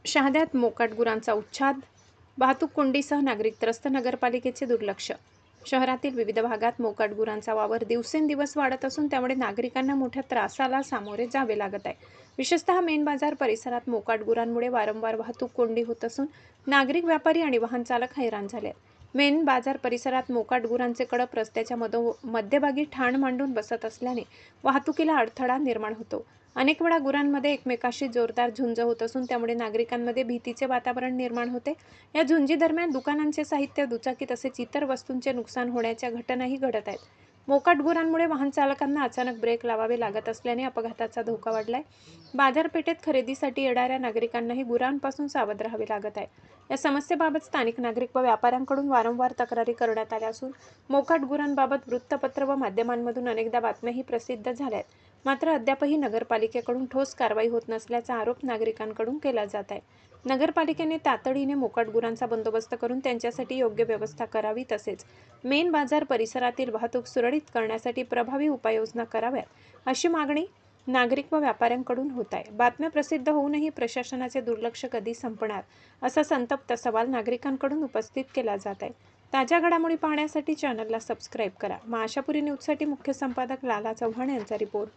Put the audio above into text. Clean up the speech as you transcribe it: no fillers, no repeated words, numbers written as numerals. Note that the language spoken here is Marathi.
शहाद्यात मोकाट गुरांचा उच्छाद, वाहतूक कोंडीसह नागरिक त्रस्त, नगरपालिकेचे दुर्लक्ष. शहरातील विविध भागात मोकाट गुरांचा वावर दिवसेंदिवस वाढत असून त्यामुळे नागरिकांना मोठ्या त्रासाला सामोरे जावे लागत आहे. विशेषतः मेन बाजार परिसरात मोकाट गुरांमुळे वारंवार वाहतूक कोंडी होत असून नागरिक, व्यापारी आणि वाहन चालक हैराण झाले आहेत. मेन बाजार परिसरात मोकाट गुरांचे कळप रस्त्याच्या मध्यभागी ठाण मांडून बसत असल्याने वाहतुकीला अडथळा निर्माण होतो. अनेक वेळा गुरांमध्ये एकमेकाशी जोरदार झुंज होत असून त्यामुळे नागरिकांमध्ये भीतीचे वातावरण निर्माण होते. या झुंजीदरम्यान दुकानांचे साहित्य, दुचाकी तसेच इतर वस्तूंचे नुकसान होण्याच्या घटनाही घडत आहेत. मोकाट गुरांमुळे वाहन चालकांना अचानक ब्रेक लावावे लागत असल्याने अपघाताचा धोका वाढलाय. बाजारपेठेत खरेदीसाठी येणाऱ्या नागरिकांनाही गुरांपासून सावध राहावे लागत आहे. या समस्येबाबत स्थानिक नागरिक व व्यापाऱ्यांकडून वारंवार तक्रारी करण्यात आल्या असून मोकाट गुरांबाबत वृत्तपत्र व माध्यमांमधून अनेकदा बातम्याही प्रसिद्ध झाल्या आहेत. मात्र अद्यापही नगरपालिकेकडून ठोस कारवाई होत नसल्याचा आरोप नागरिकांकडून केला जात आहे. नगरपालिकेने तातडीने मोकाट गुरांचा बंदोबस्त करून त्यांच्यासाठी योग्य व्यवस्था करावी, तसेच मेन बाजार परिसरातील वाहतूक सुरळीत करण्यासाठी प्रभावी उपाययोजना कराव्यात, अशी मागणी नागरिक व व्यापाऱ्यांकडून होत आहे. बातम्या प्रसिद्ध होऊनही प्रशासनाचे दुर्लक्ष कधी संपणार, असा संतप्त सवाल नागरिकांकडून उपस्थित केला जात आहे. ताज्या घडामोडी पाहण्यासाठी चॅनलला सबस्क्राईब करा. आशापुरी न्यूजसाठी मुख्य संपादक लाला चव्हाण यांचा रिपोर्ट.